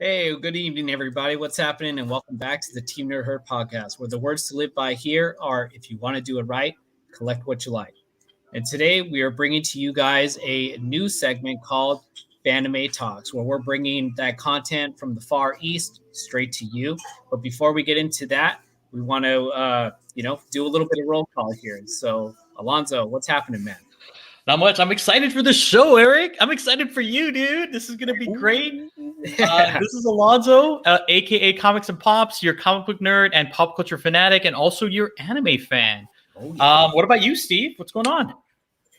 Hey, good evening, everybody. What's happening? And welcome back to the Team Nerd Herd podcast, where the words to live by here are: if you want to do it right, collect what you like. And today we are bringing to you guys a new segment called FANime Talks, where we're bringing that content from the Far East straight to you. But before we get into that, we want to, do a little bit of roll call here. So, Alonzo, what's happening, man? Not much. I'm excited for the show, Eric. I'm excited for you, dude. This is going to be great. This is Alonzo, a.k.a. Comics and Pops, your comic book nerd and pop culture fanatic, and also your anime fan. Oh, yeah. What about you, Steve? What's going on?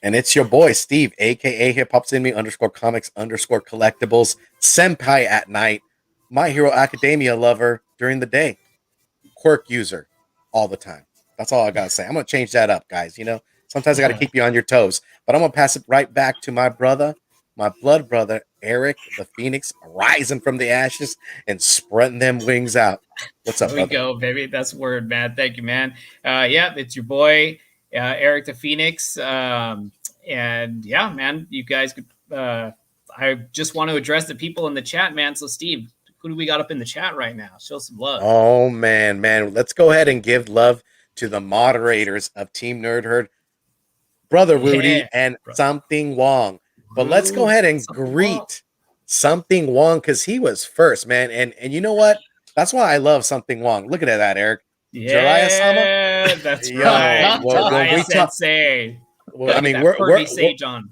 And it's your boy, Steve, a.k.a. hip-hop-cinema _comics_collectibles, senpai at night, My Hero Academia lover during the day, quirk user all the time. That's all I got to say. I'm going to change that up, guys. You know, sometimes I got to keep you on your toes. But I'm going to pass it right back to my brother, my blood brother, Eric, the Phoenix, rising from the ashes and spreading them wings out. What's up, There we go, baby. That's word, man. Thank you, man. Yeah, it's your boy, Eric the Phoenix. And yeah, man, you guys could, I just want to address the people in the chat, man. So, Steve, who do we got up in the chat right now? Show some love. Oh, man. Let's go ahead and give love to the moderators of Team Nerd Herd, Brother Rudy and Something Wong. But let's go ahead and greet Something Wong because he was first, man. And you know what? That's why I love Something Wong. Look at that, Eric. Yeah, that's right. Well, I mean, we're Sage on.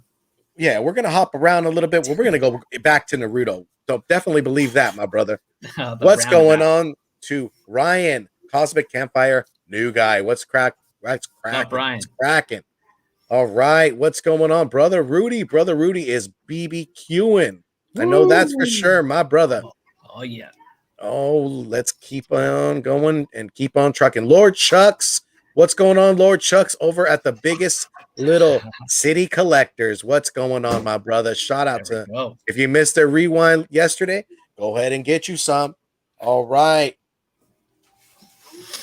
Yeah, we're gonna hop around a little bit. We're gonna go back to Naruto. So definitely believe that, my brother. What's going on to Ryan, Cosmic Campfire, new guy? What's cracking? What's cracking? All right, what's going on, brother Rudy? Brother Rudy is BBQing. I know that's for sure, my brother. Oh yeah. Oh, let's keep on going and keep on trucking. Lord Chucks, what's going on, Lord Chucks, over at the biggest little city collectors? What's going on, my brother? Shout out to if you missed their rewind yesterday, go ahead and get you some. All right.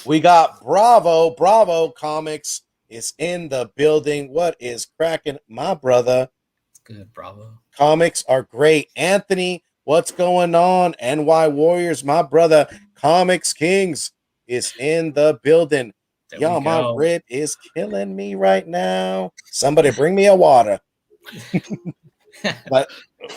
We got Bravo Comics is in the building. What is cracking, my brother? Good, Bravo. Comics are great. Anthony, what's going on? NY Warriors, my brother. Comics Kings is in the building. Y'all, my rib is killing me right now. Somebody bring me a water. But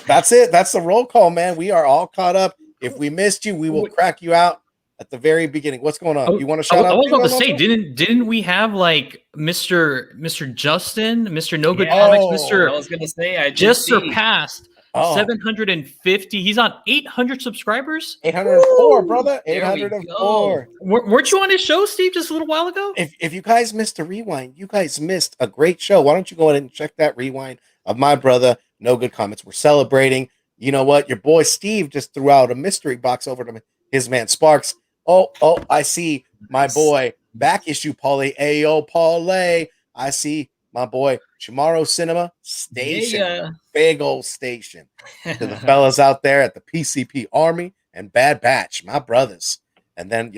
that's it. That's the roll call, man. We are all caught up. If we missed you, we will crack you out at the very beginning. What's going on? You want to shout out? I was about to say, didn't we have like Mr. Justin, Mr. No Good Comics, Mr. I was gonna say I just surpassed 750. He's on 800 subscribers. 804, brother. 804. Weren't you on his show, Steve, just a little while ago? If you guys missed a rewind, you guys missed a great show. Why don't you go ahead and check that rewind of my brother, No Good Comics. We're celebrating. You know what? Your boy Steve just threw out a mystery box over to his man Sparks. Oh, I see my boy back issue Paulie. Ayo, Paulie. I see my boy Chamorro Cinema Station. Yeah. Big old station. To the fellas out there at the PCP Army and Bad Batch, my brothers. And then,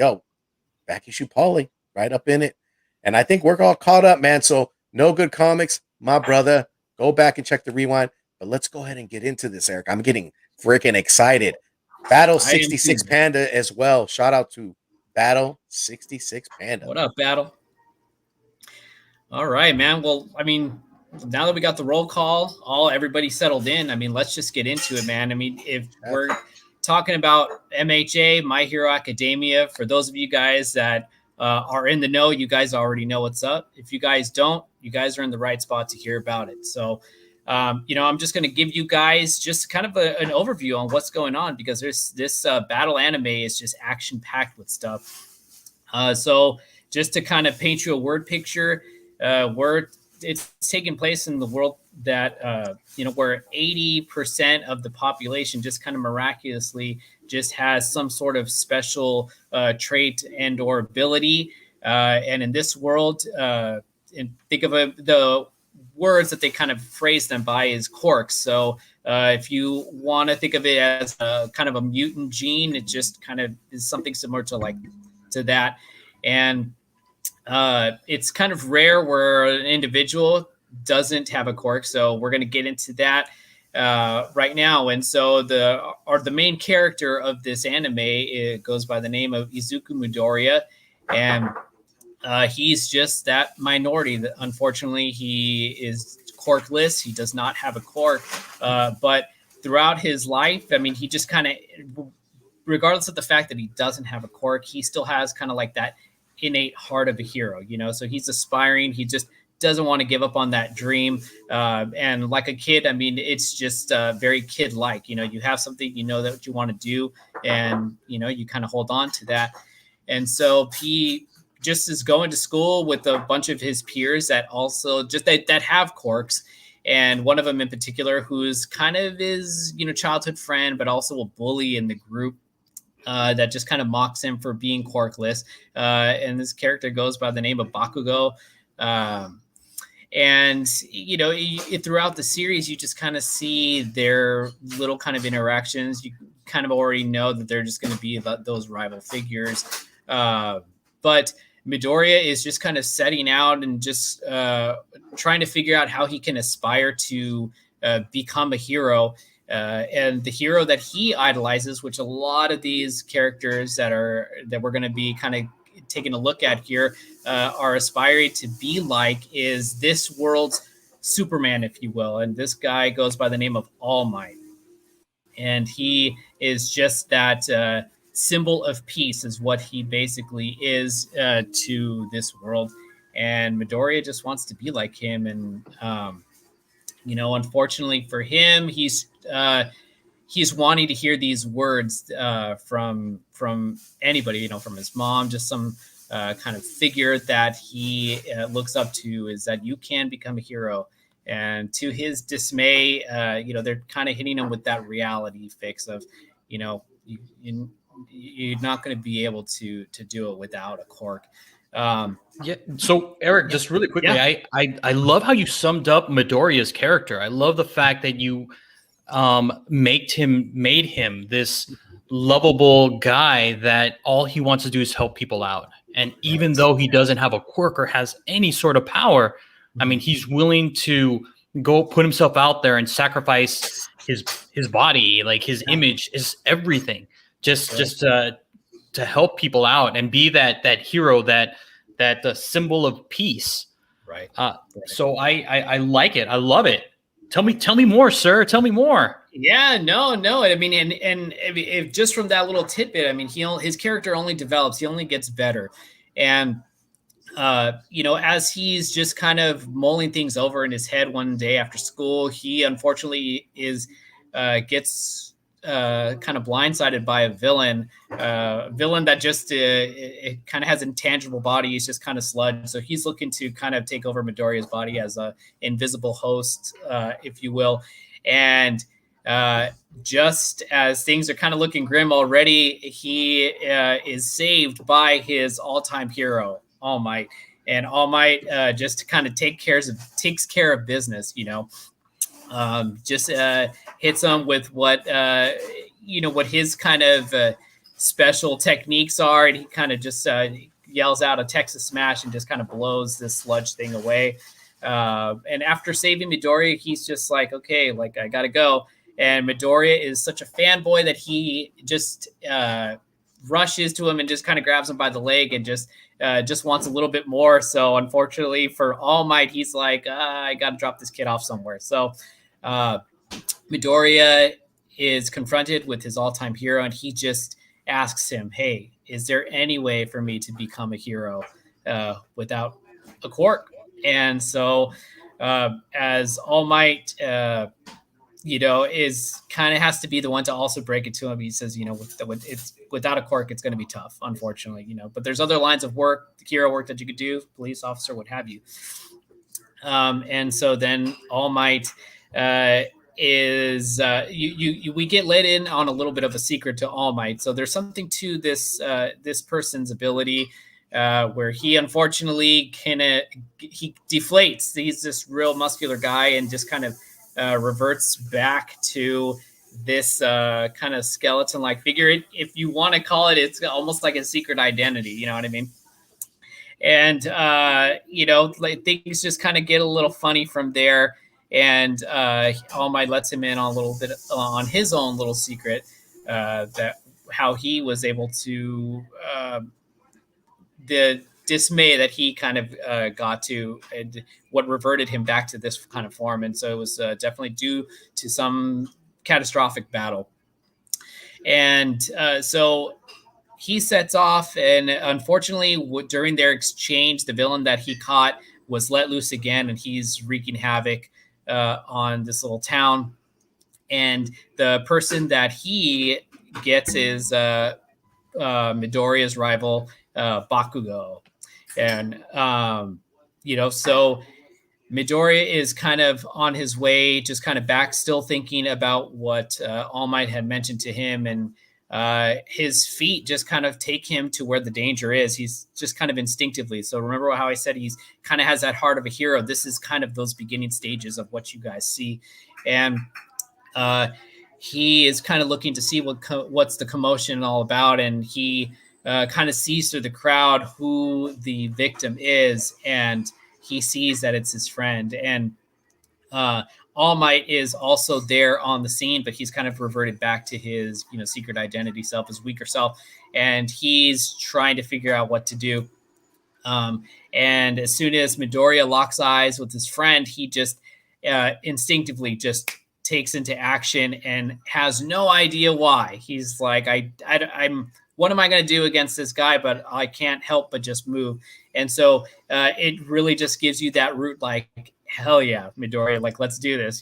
back issue Paulie, right up in it. And I think we're all caught up, man. So, No Good Comics, my brother. Go back and check the rewind. But let's go ahead and get into this, Eric. I'm getting freaking excited. Battle 66 Panda as well. Shout out to Battle 66 Panda. What up, Battle? All right, man. Well, I mean, now that we got the roll call, everybody settled in. I mean, let's just get into it, man. I mean, if we're talking about MHA, My Hero Academia, for those of you guys that are in the know, you guys already know what's up. If you guys don't, you guys are in the right spot to hear about it. So, I'm just going to give you guys just kind of an overview on what's going on, because this battle anime is just action packed with stuff. So just to kind of paint you a word picture, we're it's taking place in the world that where 80% of the population just kind of miraculously just has some sort of special trait and or ability. And in this world, and think of the words that they kind of phrase them by is quirks. So if you want to think of it as a kind of a mutant gene, it just kind of is something similar to that. And it's kind of rare where an individual doesn't have a quirk. So we're going to get into that right now. And so the main character of this anime, it goes by the name of Izuku Midoriya, and he's just that minority. That unfortunately, he is quirkless. He does not have a quirk, but throughout his life, I mean, he just kind of, regardless of the fact that he doesn't have a quirk, he still has kind of like that innate heart of a hero, so he's aspiring. He just doesn't want to give up on that dream. And like a kid, I mean, it's just very kid-like. You have something, that you want to do, and, you kind of hold on to that. And so he just is going to school with a bunch of his peers that also just that have quirks. And one of them in particular, who's kind of his, childhood friend, but also a bully in the group. That just kind of mocks him for being quirkless. And this character goes by the name of Bakugo. And, throughout the series, you just kind of see their little kind of interactions. You kind of already know that they're just going to be those rival figures. But Midoriya is just kind of setting out and just trying to figure out how he can aspire to become a hero. And the hero that he idolizes, which a lot of these characters that we're going to be kind of taking a look at here are aspiring to be like, is this world's Superman, if you will. And this guy goes by the name of All Might. And he is just that symbol of peace is what he basically is to this world. And Midoriya just wants to be like him. And, unfortunately for him, he's wanting to hear these words from anybody, from his mom, just some kind of figure that he looks up to, is that you can become a hero. And to his dismay, they're kind of hitting him with that reality fix of, you're not going to be able to do it without a quirk. Yeah. So Eric, just really quickly, I love how you summed up Midoriya's character. I love the fact that you made him this lovable guy that all he wants to do is help people out. And even though he doesn't have a quirk or has any sort of power, I mean, he's willing to go put himself out there and sacrifice his body, like his image, is everything, just to help people out and be that hero, that symbol of peace. Right. So I like it. I love it. Tell me more, sir. Tell me more. Yeah, no. I mean, and if just from that little tidbit, I mean, his character only develops. He only gets better. And, as he's just kind of mulling things over in his head one day after school, he unfortunately gets kind of blindsided by a villain that just it kind of has an intangible body. He's just kind of sludge. So he's looking to kind of take over Midoriya's body as a invisible host, if you will. And just as things are kind of looking grim already, he is saved by his all-time hero, All Might. And All Might just kind of takes care of business, just hits him with what his kind of special techniques are, and he kind of just yells out a Texas Smash and just kind of blows this sludge thing away. And after saving Midoriya, he's just like, okay, like I gotta go. And Midoriya is such a fanboy that he just rushes to him and just kind of grabs him by the leg and just wants a little bit more. So unfortunately for All Might, he's like, I got to drop this kid off somewhere. So Midoriya is confronted with his all-time hero, and he just asks him, hey, is there any way for me to become a hero without a quirk? And so as All Might, is kind of has to be the one to also break it to him. He says, without a quirk, it's going to be tough, unfortunately, but there's other lines of work, hero work that you could do, police officer, what have you. And so then All Might is we get let in on a little bit of a secret to All Might. So there's something to this person's ability where he unfortunately he deflates. He's this real muscular guy and just kind of reverts back to this kind of skeleton-like figure. If you want to call it, it's almost like a secret identity. You know what I mean? And like things just kind of get a little funny from there. And All Might lets him in on a little bit on his own little secret that how he was able to the dismay that he kind of got to, and what reverted him back to this kind of form. And so it was definitely due to some catastrophic battle. And so he sets off, and unfortunately, during their exchange, the villain that he caught was let loose again, and he's wreaking havoc on this little town. And the person that he gets is Midoriya's rival, Bakugo. And, so Midoriya is kind of on his way, just kind of back, still thinking about what All Might had mentioned to him. And his feet just kind of take him to where the danger is. He's just kind of instinctively. So remember how I said he's kind of has that heart of a hero. This is kind of those beginning stages of what you guys see. And he is kind of looking to see what's the commotion all about. And he kind of sees through the crowd who the victim is. And he sees that it's his friend. And All Might is also there on the scene, but he's kind of reverted back to his, secret identity self, his weaker self, and he's trying to figure out what to do. And as soon as Midoriya locks eyes with his friend, he just instinctively just takes into action and has no idea why. He's like, I'm what am I going to do against this guy? But I can't help but just move. And so it really just gives you that root, like, hell yeah, Midoriya, like, let's do this,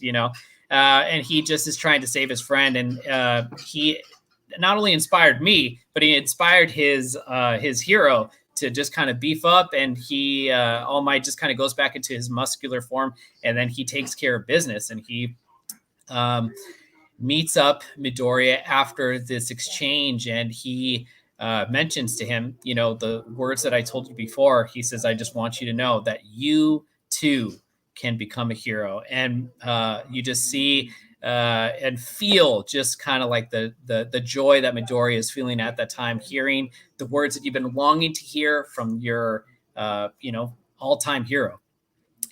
and he just is trying to save his friend. And he not only inspired me, but he inspired his hero to just kind of beef up. And he All Might just kind of goes back into his muscular form, and then he takes care of business. And he meets up Midoriya after this exchange, and he mentions to him, the words that I told you before. He says, I just want you to know that you too can become a hero. And you just see and feel just kind of like the joy that Midoriya is feeling at that time, hearing the words that you've been longing to hear from your all-time hero.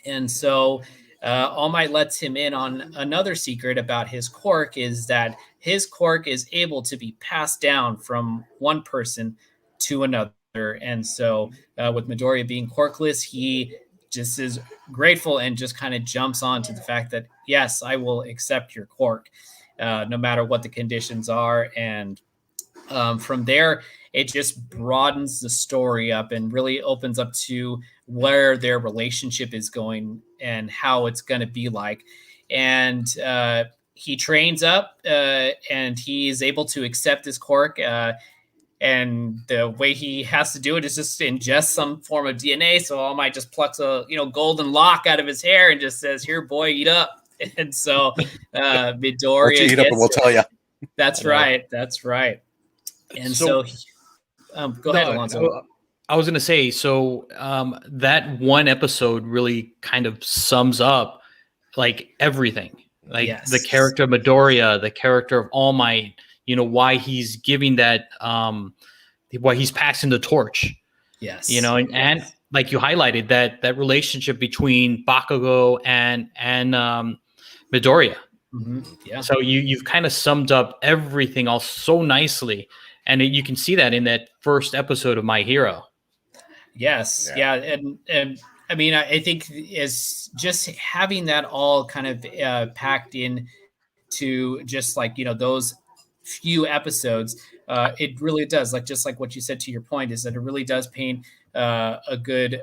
And so All Might lets him in on another secret about his quirk, is that his quirk is able to be passed down from one person to another. And so with Midoriya being quirkless, he just is grateful and just kind of jumps on to the fact that, yes, I will accept your quirk, no matter what the conditions are. And from there, it just broadens the story up and really opens up to where their relationship is going and how it's going to be like. And he trains up and he's able to accept his quirk. And the way he has to do it is just ingest some form of DNA. So All Might just plucks a golden lock out of his hair and just says, "Here, boy, eat up." And so Midoriya eat up, and we'll tell you. That's right. That's right. And so go ahead, Alonso. I was going to say, so that one episode really kind of sums up like everything, like the character of Midoriya, the character of All Might, why he's giving that, why he's passing the torch. Yes. And like you highlighted that relationship between Bakugo and Midoriya. Mm-hmm. Yeah. So you've kind of summed up everything all so nicely. And you can see that in that first episode of My Hero. Yes. Yeah. And I mean, I think is just having that all kind of packed in to just like, those few episodes, it really does, like, just like what you said to your point, is that it really does paint a good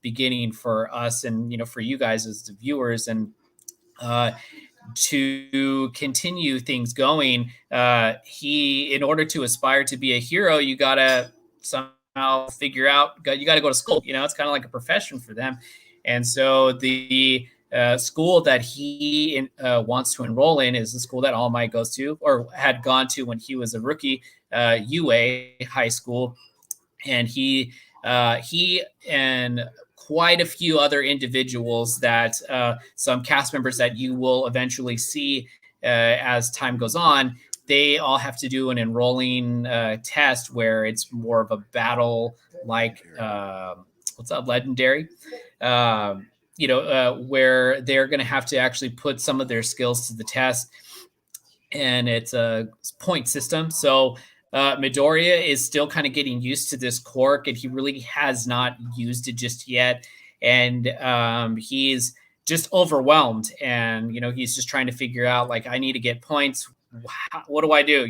beginning for us and, for you guys as the viewers. And to continue things going, in order to aspire to be a hero, you got to somehow figure out, you got to go to school. It's kind of like a profession for them. And so the school that he wants to enroll in is the school that All Might goes to, or had gone to when he was a rookie, UA High School. And he and quite a few other individuals that some cast members that you will eventually see as time goes on, they all have to do an enrolling test where it's more of a battle like what's that, legendary, where they're going to have to actually put some of their skills to the test, and it's a point system. So Midoriya is still kind of getting used to this quirk, and he really has not used it just yet. And he's just overwhelmed, and he's just trying to figure out, like, I need to get points. What do I do?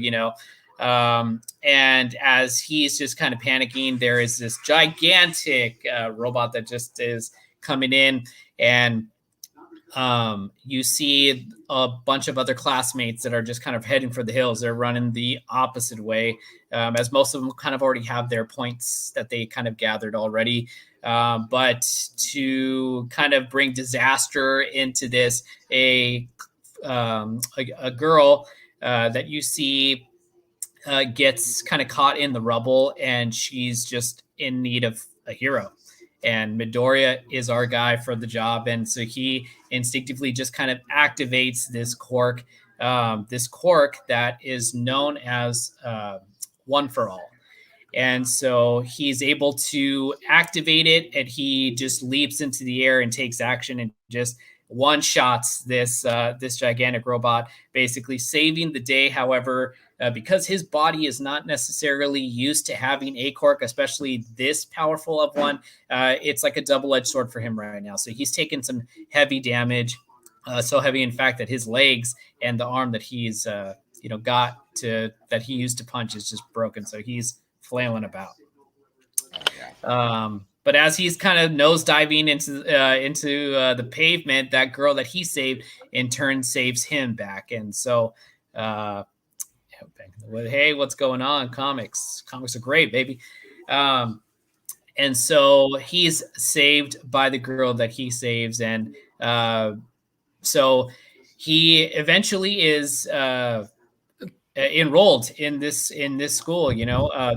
And as he's just kind of panicking, there is this gigantic robot that just is coming in, and you see a bunch of other classmates that are just kind of heading for the hills. They're running the opposite way, as most of them kind of already have their points that they kind of gathered already. But to kind of bring disaster into this, a girl that you see gets kind of caught in the rubble, and she's just in need of a hero. And Midoriya is our guy for the job. And so he instinctively just kind of activates this quirk that is known as One for All. And so he's able to activate it, and he just leaps into the air and takes action and just one-shots this gigantic robot, basically saving the day. However, because his body is not necessarily used to having a quirk, especially this powerful of one, it's like a double-edged sword for him right now. So he's taken some heavy damage, so heavy, in fact, that his legs and the arm that he's that he used to punch is just broken. So he's flailing about. But as he's kind of nosediving into the pavement, that girl that he saved in turn saves him back. And so, hey, what's going on? Comics are great, baby. And so he's saved by the girl that he saves, and so he eventually is enrolled in this school.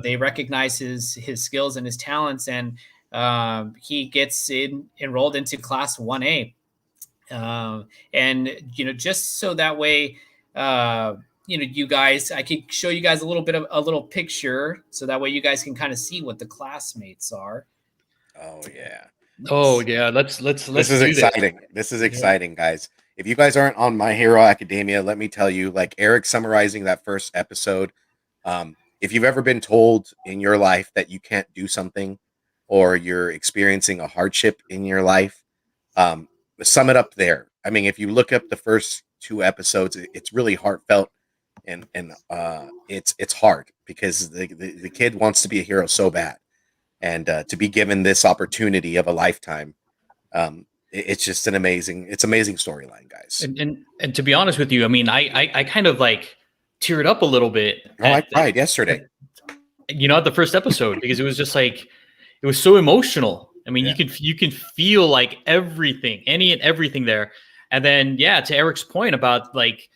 They recognize his skills and his talents, and he gets enrolled into class 1A. And just so that way, you guys, I could show you guys a little picture, so that way you guys can kind of see what the classmates are. Oh yeah. Let's This is exciting. This is exciting, guys. If you guys aren't on My Hero Academia, let me tell you, like Eric summarizing that first episode, if you've ever been told in your life that you can't do something, or you're experiencing a hardship in your life, sum it up there. I mean, if you look up the first 2 episodes, it's really heartfelt, and it's hard, because the kid wants to be a hero so bad, and to be given this opportunity of a lifetime, it's just an amazing storyline, guys. And to be honest with you, I mean, I kind of like teared up a little bit. I cried yesterday. At the first episode, because it was just like, it was so emotional. I mean, you can feel like everything, any and everything there. And then, to Eric's point about, like,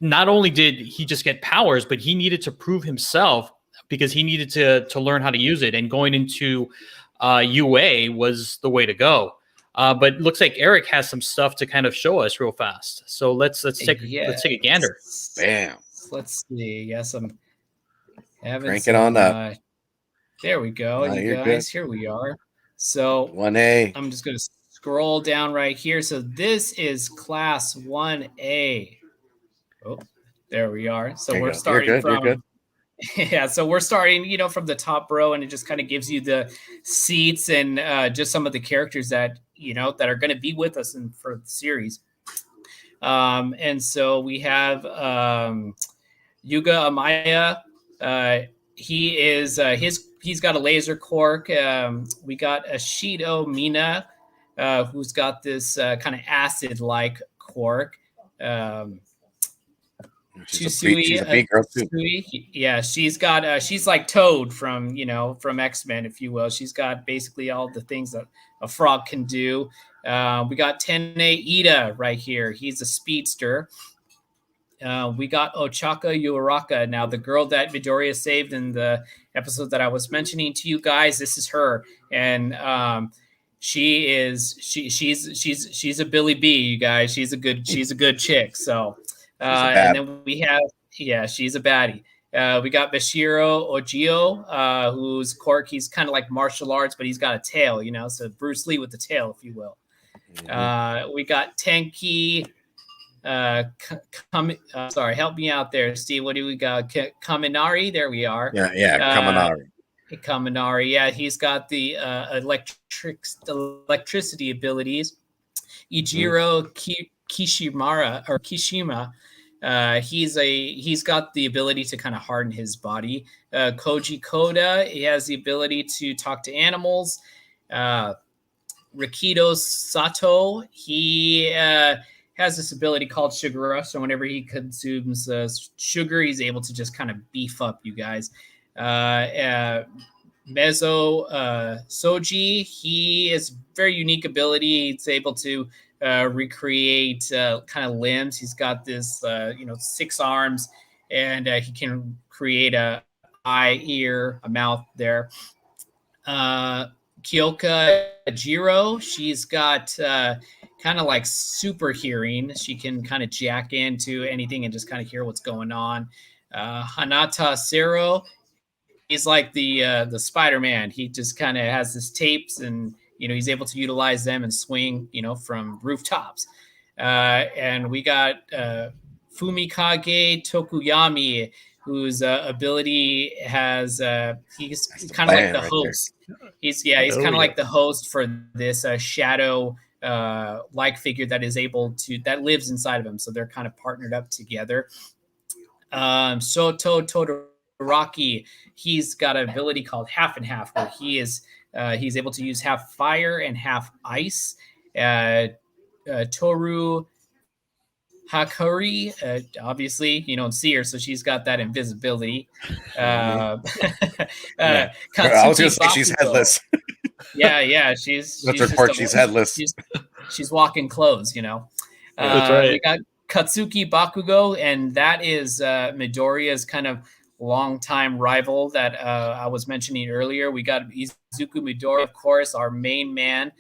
not only did he just get powers, but he needed to prove himself, because he needed to learn how to use it. And going into UA was the way to go. But it looks like Eric has some stuff to kind of show us real fast. So let's take a gander. Bam. Let's see. Yes, I'm having Crank it on up. There we go. You guys, here we are. So 1A. I'm just going to scroll down right here. So this is class 1A. Oh, there we are. So we're starting from. You're good. Yeah, so we're starting, from the top row, and it just kind of gives you the seats and just some of the characters that that are going to be with us for the series. And so we have Yuga Amaya. He's got a laser quirk. We got Ashido Mina, who's got this kind of acid-like quirk. She's a big girl too. Yeah, she's got she's like Toad from from X-Men, if you will. She's got basically all the things that a frog can do. We got Tene Ida right here. He's a speedster. We got Ochaka Uraraka. Now, the girl that Midoriya saved in the episode that I was mentioning to you guys, this is her, and she's a Billy B. You guys, she's a good chick. So, and then we have she's a baddie. We got Bashiro Ojio, whose quirk, he's kind of like martial arts, but he's got a tail, so Bruce Lee with the tail, if you will. We got Tenki. Sorry, help me out there, Steve. What do we got? Kaminari. There we are. Kaminari. Kaminari. Yeah, he's got the electricity abilities. Ijiro Kishima. He's got the ability to kind of harden his body. Koji Koda, he has the ability to talk to animals. Rikido Sato, he has this ability called Sugar Rush. So whenever he consumes sugar, he's able to just kind of beef up you guys. Mezo Soji, he is very unique ability. He's able to recreate kind of limbs. He's got this, 6 arms, and he can create a eye, ear, a mouth there. Kyoka Jiro, she's got kind of like super hearing. She can kind of jack into anything and just kind of hear what's going on. Hanata Sero, he's like the Spider-Man. He just kind of has his tapes, and he's able to utilize them and swing from rooftops. And we got Fumikage Tokuyami, whose ability has he's kind of like the host. He's kind of like the host for this shadow like figure that lives inside of him. So they're kind of partnered up together. Soto Todoraki, he's got an ability called half and half, where he's able to use half fire and half ice. Toru Hakuri, obviously you don't see her, so she's got that invisibility. I was gonna say she's headless. She's her quirk. She's headless. She's walking clothes. That's right. We got Katsuki Bakugo, and that is Midoriya's kind of longtime rival that I was mentioning earlier. We got Izuku Midoriya, of course, our main man.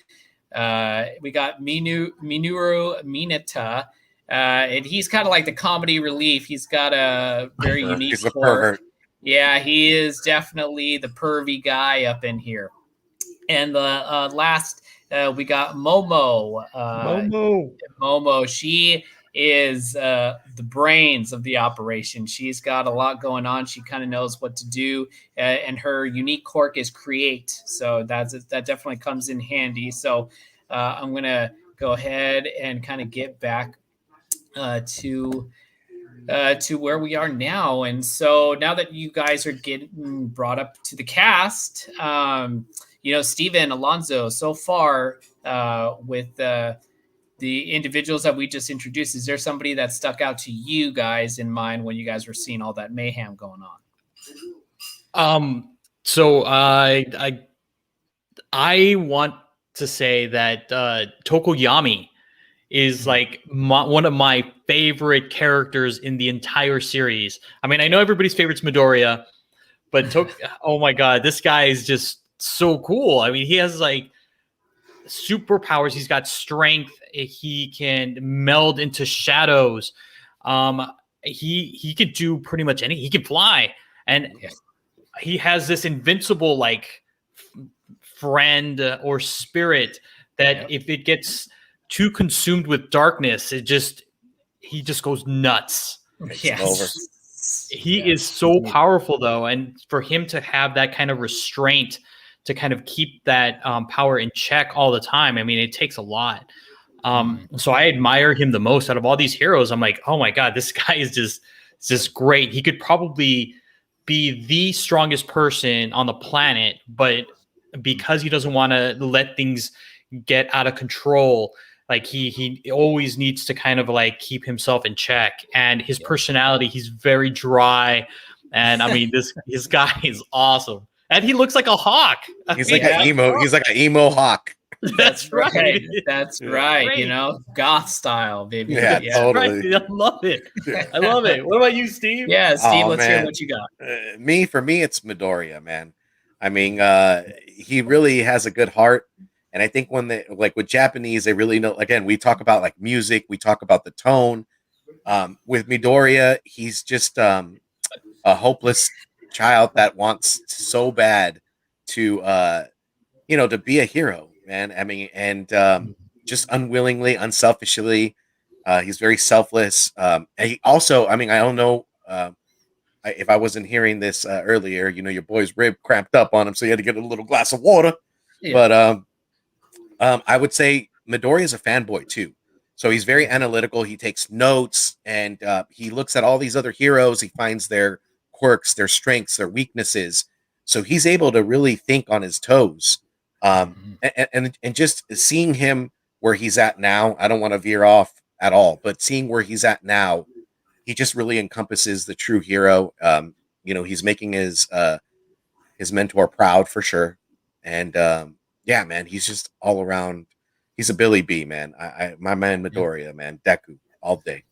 We got Minoru Mineta, and he's kind of like the comedy relief. He's got a very unique quirk. Yeah, he is definitely the pervy guy up in here. And the last, we got Momo. Momo, she is the brains of the operation. She's got a lot going on. She kind of knows what to do, and her unique quirk is create. So that definitely comes in handy. So I'm going to go ahead and kind of get back to where we are now. And so now that you guys are getting brought up to the cast, Steven, Alonzo, so far with the individuals that we just introduced, is there somebody that stuck out to you guys in mind when you guys were seeing all that mayhem going on? So I want to say that Tokoyami is like one of my favorite characters in the entire series. I mean, I know everybody's favorite's Midoriya, but oh my god, this guy is just so cool. I mean, he has like superpowers. He's got strength. He can meld into shadows. He could do pretty much anything. He can fly, and he has this invincible like friend or spirit that if it gets too consumed with darkness, he just goes nuts. He is so powerful though, and for him to have that kind of restraint to kind of keep that power in check all the time, I mean, it takes a lot. So I admire him the most out of all these heroes. I'm like, oh my god, this guy is just great. He could probably be the strongest person on the planet, but because he doesn't want to let things get out of control, like he always needs to kind of like keep himself in check, and his personality, he's very dry, and I mean this guy is awesome, and he looks like a hawk. He's like an emo. He's like an emo hawk. That's right. That's right. Great. You know, goth style, baby. Yeah, totally. Right. I love it. I love it. What about you, Steve? Yeah, Steve, let's hear man. what you got. For me, it's Midoriya, man. I mean, he really has a good heart. And I think when they, like with Japanese, they really know, again, we talk about like music, we talk about the tone. With Midoriya, he's just a hopeless child that wants so bad to, to be a hero, man. I mean, and just unwillingly, unselfishly, he's very selfless. And he also, I mean, I don't know if I wasn't hearing this earlier, your boy's rib cramped up on him, so he had to get a little glass of water. Yeah. But I would say Midoriya is a fanboy too. So he's very analytical. He takes notes, and he looks at all these other heroes. He finds their quirks, their strengths, their weaknesses. So he's able to really think on his toes. And just seeing him where he's at now, I don't want to veer off at all, but seeing where he's at now, he just really encompasses the true hero. He's making his mentor proud for sure. And yeah, man, he's just all around. He's a Billy B, man. My man Midoriya, man, Deku all day.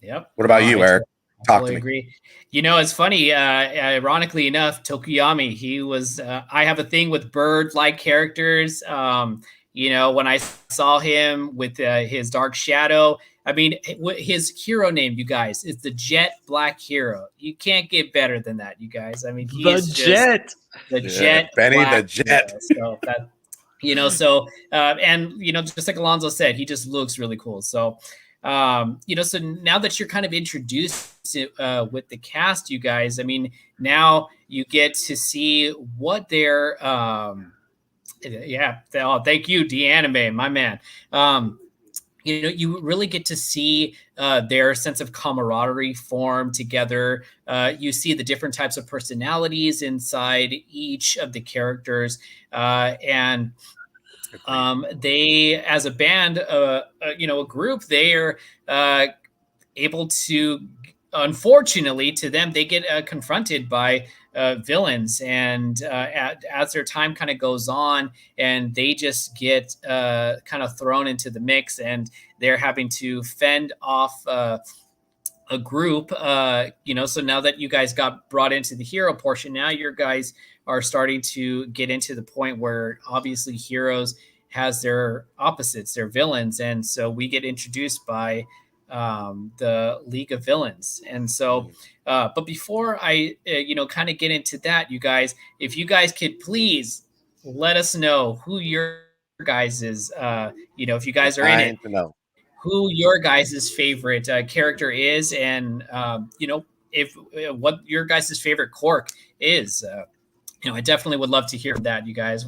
Yep. What about you, Eric? Talk to me. Agree. It's funny. Ironically enough, Tokuyami, he was. I have a thing with bird-like characters. When I saw him with his Dark Shadow, I mean, his hero name, you guys, is the Jet Black Hero. You can't get better than that, you guys. I mean, he the is Jet, the Jet, Benny, the Jet. Hero. So that, just like Alonzo said, he just looks really cool. So, so now that you're kind of introduced with the cast, you guys, I mean, now you get to see what they're, thank you, D-Anime, my man. You really get to see their sense of camaraderie form together. You see the different types of personalities inside each of the characters. And they, as a band, a group, they are able to, unfortunately to them, they get confronted by villains, and as their time kind of goes on, and they just get kind of thrown into the mix, and they're having to fend off a group. So now that you guys got brought into the hero portion, now your guys are starting to get into the point where obviously heroes has their opposites, their villains, and so we get introduced by the League of Villains. And so but before I kind of get into that, you guys, if you guys could please let us know who your guys is if you guys are in it, who your guys' favorite character is, and if what your guys' favorite quirk is. I definitely would love to hear that, you guys.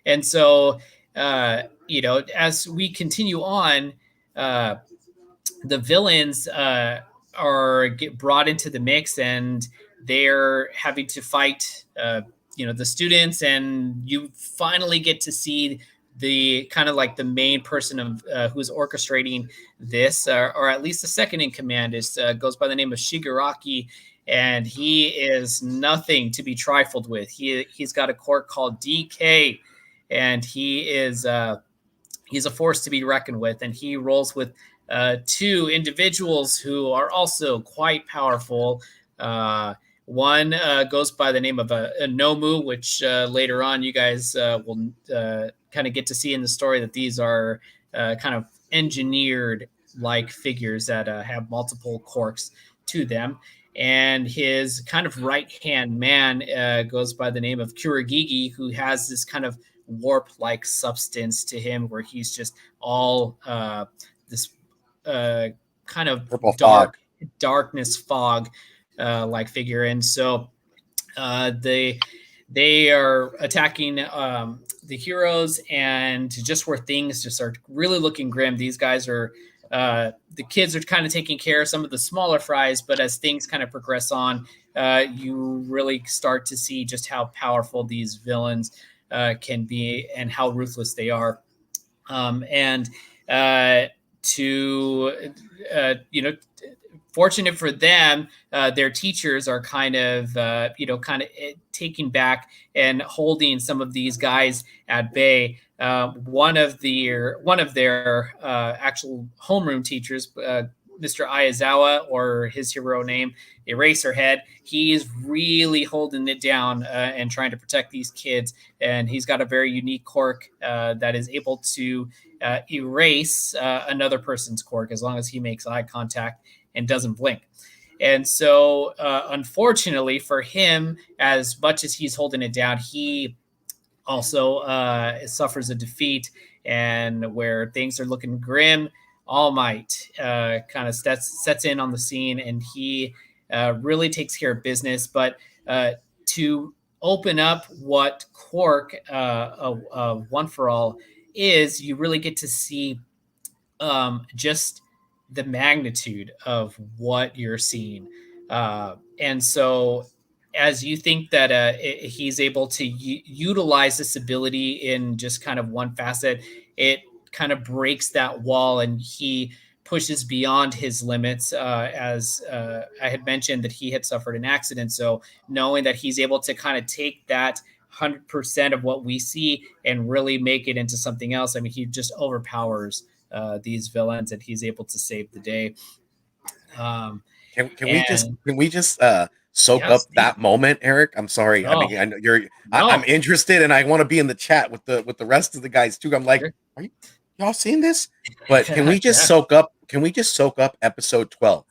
And so as we continue on, the villains get brought into the mix, and they're having to fight the students, and you finally get to see the kind of like the main person of who's orchestrating this, or at least the second in command, is goes by the name of Shigaraki, and he is nothing to be trifled with. He's got a quirk called DK, and he is he's a force to be reckoned with, and he rolls with two individuals who are also quite powerful. One goes by the name of a Nomu, which later on you guys will kind of get to see in the story that these are kind of engineered like figures that have multiple quirks to them. And his kind of right-hand man goes by the name of Kuragigi, who has this kind of warp-like substance to him where he's just all this kind of purple darkness fog like figure. And so they are attacking the heroes, and just where things just are really looking grim, these guys are the kids are kind of taking care of some of the smaller fries, but as things kind of progress on, you really start to see just how powerful these villains can be and how ruthless they are. And to fortunate for them, their teachers are kind of taking back and holding some of these guys at bay. One of their actual homeroom teachers, Mr. Ayazawa, or his hero name, Eraserhead, he's really holding it down and trying to protect these kids. And he's got a very unique quirk that is able to erase another person's quirk as long as he makes eye contact and doesn't blink. And so, unfortunately for him, as much as he's holding it down, he also suffers a defeat, and where things are looking grim, All Might kind of sets in on the scene, and he really takes care of business. But to open up what Quark One for All is, you really get to see just the magnitude of what you're seeing. And so, as you think that he's able to utilize this ability in just kind of one facet, it kind of breaks that wall, and he pushes beyond his limits. As I had mentioned, that he had suffered an accident. So knowing that he's able to kind of take that 100% of what we see and really make it into something else, I mean, he just overpowers these villains, and he's able to save the day. Can we just soak up that moment, Eric? I'm sorry. I mean, I know I'm interested, and I want to be in the chat with the rest of the guys too. I'm like, are y'all seeing this? But can we just soak up? Can we just soak up episode 12?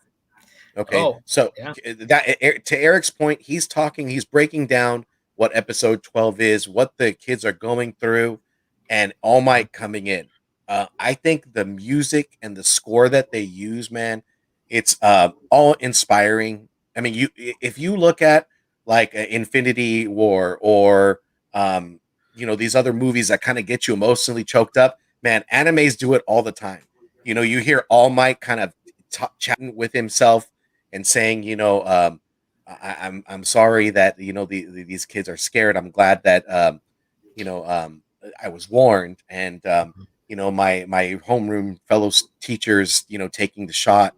Okay. That to Eric's point, he's breaking down what episode 12 is, what the kids are going through, and All Might coming in. I think the music and the score that they use, man, it's all inspiring. I mean, if you look at like Infinity War or these other movies that kind of get you emotionally choked up, man, animes do it all the time. You hear All Might kind of chatting with himself and saying, I'm sorry that these kids are scared. I'm glad that I was warned, and my homeroom fellow teachers, taking the shot,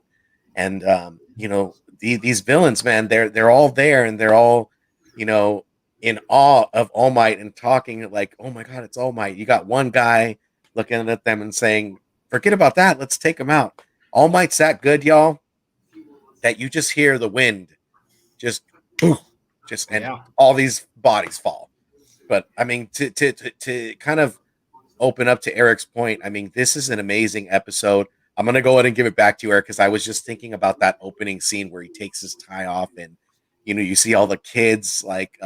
and these villains, man, they're all there, and they're all in awe of All Might and talking like, oh my God, it's All Might. You got one guy looking at them and saying, forget about that, let's take him out. All Might's that good, y'all, that you just hear the wind just poof, and all these bodies fall. But I mean, to kind of open up to Eric's point, I mean, this is an amazing episode. I'm gonna go ahead and give it back to you, Eric, because I was just thinking about that opening scene where he takes his tie off, and you see all the kids like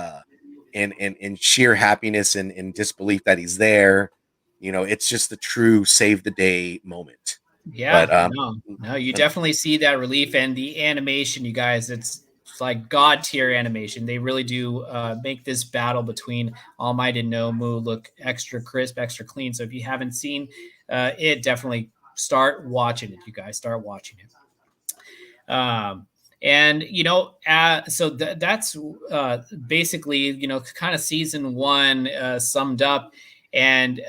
in sheer happiness and in disbelief that he's there. It's just the true save the day moment. Yeah, but, no, you definitely see that relief, and the animation, you guys, it's like god tier animation. They really do make this battle between All Might and Nomu look extra crisp, extra clean. So if you haven't seen it, definitely start watching it. You guys start watching it. So that's basically kind of season one summed up, and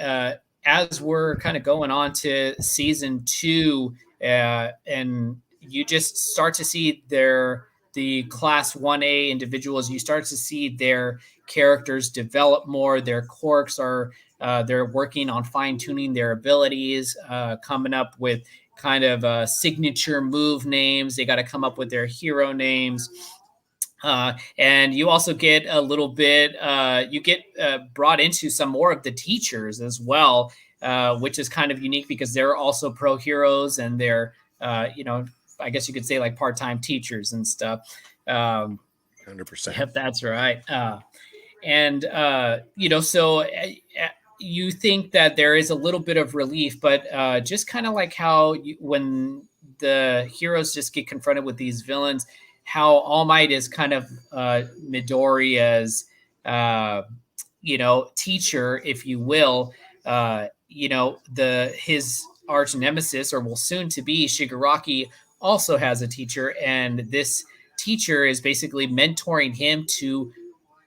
as we're kind of going on to season two, and you just start to see the class 1A individuals, you start to see their characters develop more. Their quirks are they're working on fine-tuning their abilities, coming up with kind of signature move names. They got to come up with their hero names. And you also get a little bit, you get brought into some more of the teachers as well, which is kind of unique because they're also pro heroes, and they're, I guess you could say like part-time teachers and stuff. 100%. Yep, that's right. So you think that there is a little bit of relief, but just kind of like how when the heroes just get confronted with these villains, how All Might is kind of Midoriya's, teacher, if you will. His arch nemesis, or will soon to be, Shigaraki, also has a teacher, and this teacher is basically mentoring him to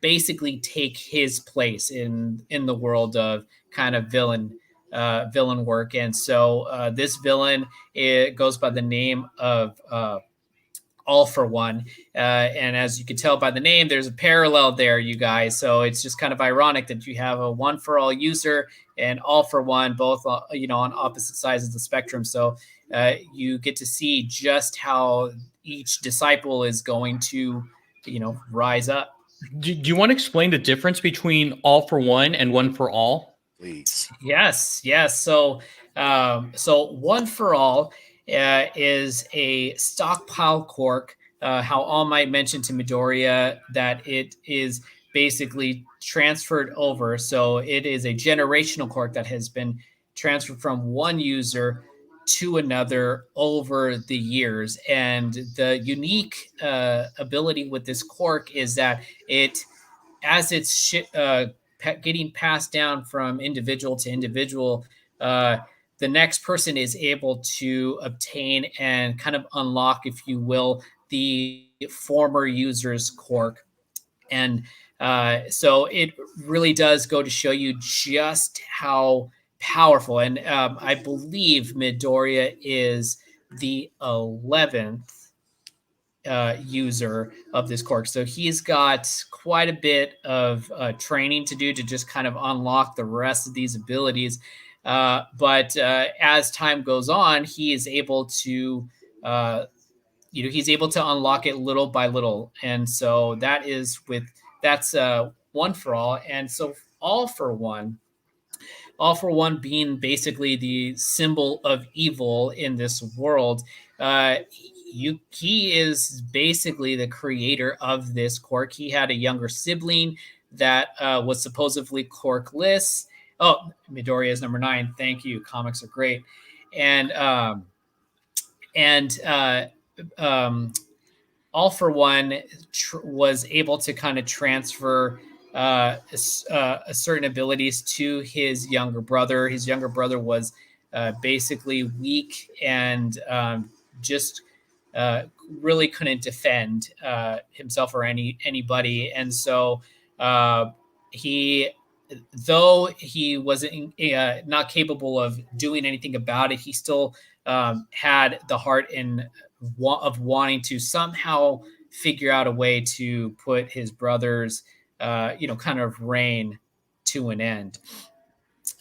basically take his place in the world of kind of villain villain work. And so this villain, it goes by the name of All for One. And as you can tell by the name, there's a parallel there, you guys. So it's just kind of ironic that you have a One for All user and All for One, both on opposite sides of the spectrum. So you get to see just how each disciple is going to, rise up. Do you want to explain the difference between All for One and One for All? Please. Yes. So One for All is a stockpile quirk. How All Might mentioned to Midoriya that it is basically transferred over. So it is a generational quirk that has been transferred from one user to another over the years. And the unique ability with this quirk is that as it's getting passed down from individual to individual, the next person is able to obtain and kind of unlock, if you will, the former user's quirk. And so it really does go to show you just how powerful. And I believe Midoriya is the 11th user of this quirk. So he's got quite a bit of training to do to just kind of unlock the rest of these abilities. But as time goes on, he is able to, he's able to unlock it little by little. And so that's One for All. And so All for One being basically the symbol of evil in this world. He is basically the creator of this quirk. He had a younger sibling that was supposedly quirkless. Oh, Midoriya is number 9. Thank you. Comics are great. And All for One was able to kind of transfer certain abilities to his younger brother. His younger brother was basically weak and just really couldn't defend himself or anybody. And so though he wasn't not capable of doing anything about it, he still had the heart of wanting to somehow figure out a way to put his brother's kind of reign to an end.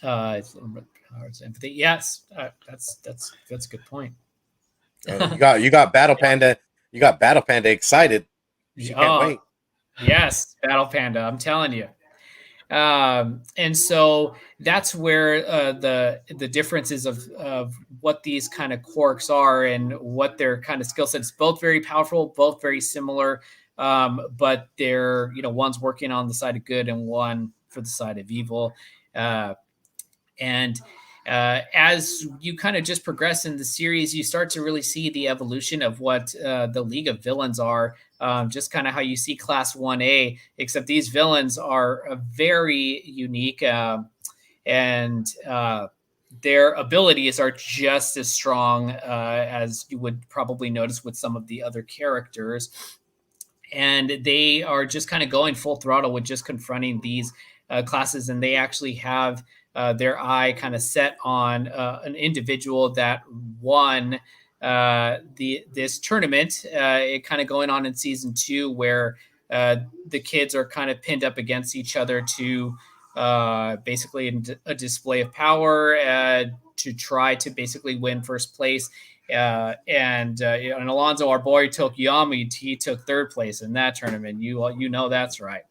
Empathy. Yes, that's a good point. You got Battle Panda. You got Battle Panda excited. She can't wait. Yes, Battle Panda. I'm telling you. And so that's where the differences of what these kind of quirks are and what their kind of skill sets. Both very powerful, both very similar, but they're one's working on the side of good and one for the side of evil. And as you kind of just progress in the series, you start to really see the evolution of what the League of Villains are. Just kind of how you see Class 1A, except these villains are very unique, and their abilities are just as strong as you would probably notice with some of the other characters. And they are just kind of going full throttle with just confronting these classes, and they actually have their eye kind of set on an individual that won this tournament. It kind of going on in season 2, where the kids are kind of pinned up against each other to basically a display of power to try to basically win first place. And Alonzo, our boy, took Yami. He took 3rd place in that tournament. You know that's right.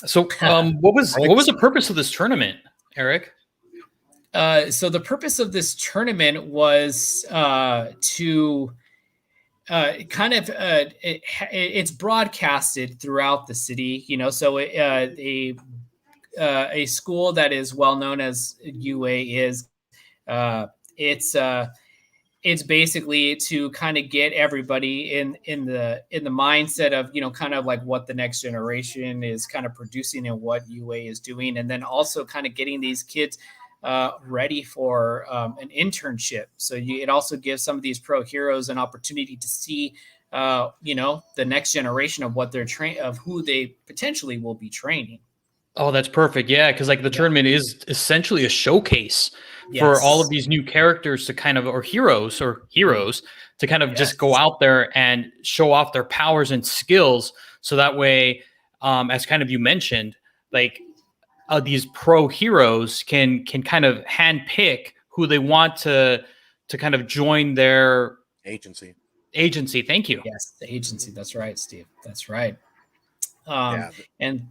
So what was the purpose of this tournament, Eric? So the purpose of this tournament was to kind of it's broadcasted throughout the city, so a school that is well known as UA is it's basically to kind of get everybody in the mindset of kind of like what the next generation is kind of producing and what UA is doing, and then also kind of getting these kids ready for an internship. So it also gives some of these pro heroes an opportunity to see the next generation of what they're of who they potentially will be training. Oh, that's perfect. Yeah, because like the tournament is essentially a showcase for all of Yes. these new characters to kind of, or heroes to kind of just go Yes. out there and show off their powers and skills. So that way, as kind of you mentioned, like these pro heroes can kind of handpick who they want to kind of join their Agency. agency. Thank you. Yes, the agency. That's right, Steve. That's right. Um, Yeah. and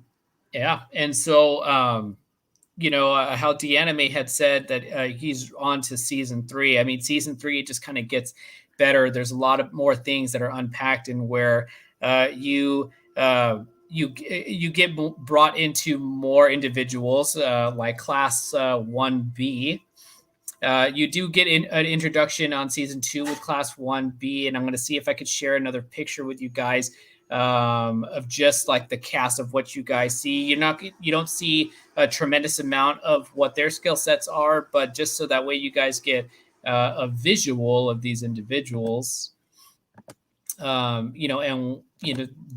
yeah, and so how D'Anime had said that he's on to season 3. I mean, season 3 just kind of gets better. There's a lot of more things that are unpacked, and where you get brought into more individuals like class 1B. You do get an introduction on season 2 with class 1B, and I'm going to see if I could share another picture with you guys of just like the cast of what you guys see. You don't see a tremendous amount of what their skill sets are, but just so that way you guys get a visual of these individuals. And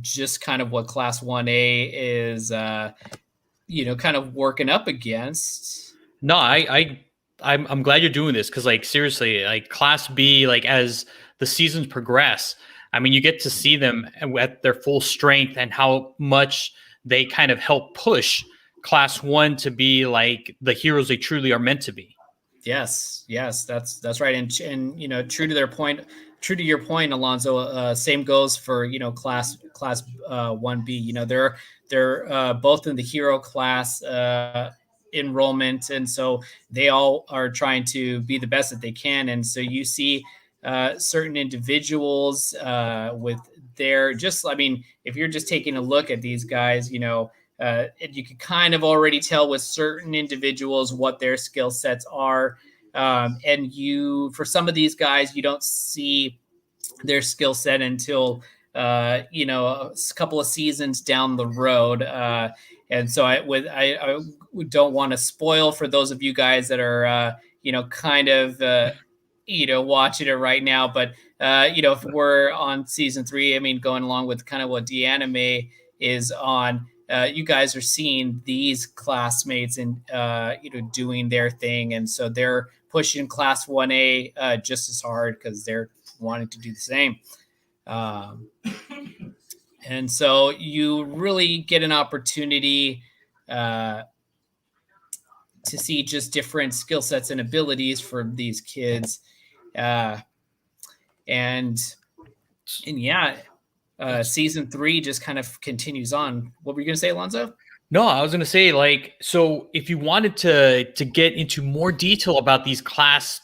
just kind of what class 1A is kind of working up against. No, I'm glad you're doing this because like seriously, like Class B, like as the seasons progress, I mean, you get to see them at their full strength and how much they kind of help push Class 1 to be like the heroes they truly are meant to be. Yes, that's right, and true to your point, Alonzo. Same goes for class 1B. They're both in the hero class enrollment, and so they all are trying to be the best that they can. And so you see certain individuals with their just. I mean, if you're just taking a look at these guys, you can kind of already tell with certain individuals what their skill sets are. And for some of these guys, you don't see their skill set until, a couple of seasons down the road. And so I don't want to spoil for those of you guys that are, kind of, watching it right now. But, if we're on season 3, I mean, going along with kind of what D'Anime is on, you guys are seeing these classmates and doing their thing, and so they're pushing class 1A just as hard because they're wanting to do the same. And so you really get an opportunity to see just different skill sets and abilities for these kids, and yeah. Season 3 just kind of continues on. What were you going to say, Alonzo? No, I was going to say, like, so if you wanted to get into more detail about these class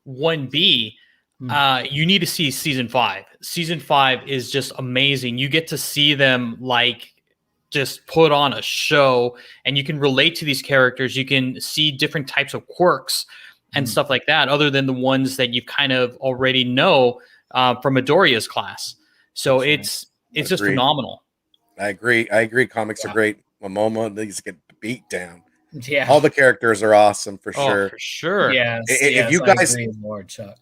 1B, you need to see season 5. Season 5 is just amazing. You get to see them like just put on a show, and you can relate to these characters. You can see different types of quirks and stuff like that, other than the ones that you kind of already know from Midoriya's class. So it's just phenomenal. I agree. Comics are great. Momoa needs to get beat down. Yeah. All the characters are awesome for sure. For sure. Yes. If you guys, more, Chuck.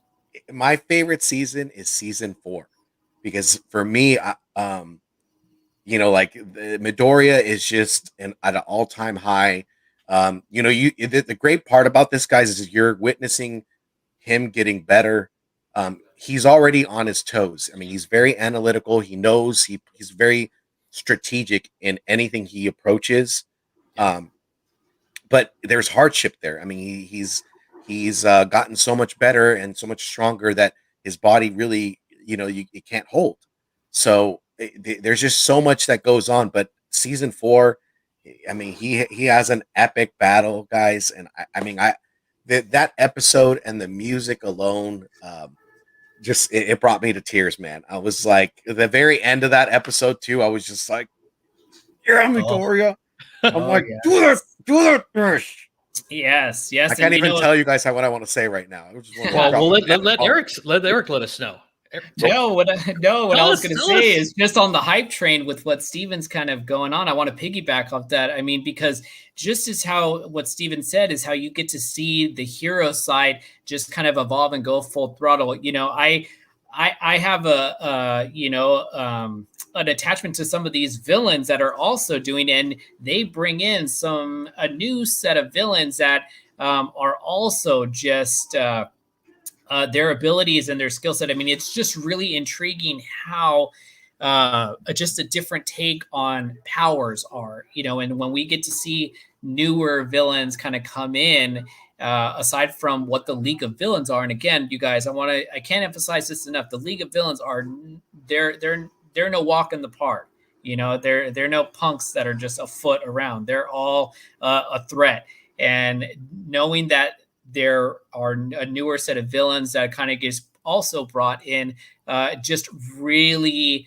My favorite season is season 4 because for me, like Midoriya is just at an all-time high. The great part about this, guys, is you're witnessing him getting better. He's already on his toes. I mean, he's very analytical. He knows he's very strategic in anything he approaches. But there's hardship there. I mean, he's gotten so much better and so much stronger that his body really, it can't hold. So there's just so much that goes on. But season 4, I mean, he has an epic battle, guys, and that episode and the music alone. Just it brought me to tears, man. I was like, the very end of that episode too. I was just like, "Yeah, Midoriya." I'm like, "Do that, Yes. I can't even tell you guys what I want to say right now. Let Eric let us know. What I was going to say is just on the hype train with what Steven's kind of going on. I want to piggyback off that. I mean, because just as how what Steven said is how you get to see the hero side just kind of evolve and go full throttle. I have an attachment to some of these villains that are also doing, and they bring in a new set of villains that are also just their abilities and their skill set. I mean, it's just really intriguing how just a different take on powers are, and when we get to see newer villains kind of come in, aside from what the League of Villains are. And again, you guys, I can't emphasize this enough. The League of Villains are they're no walk in the park. They're no punks that are just afoot around. They're all a threat. And knowing that there are a newer set of villains that kind of gets also brought in, just really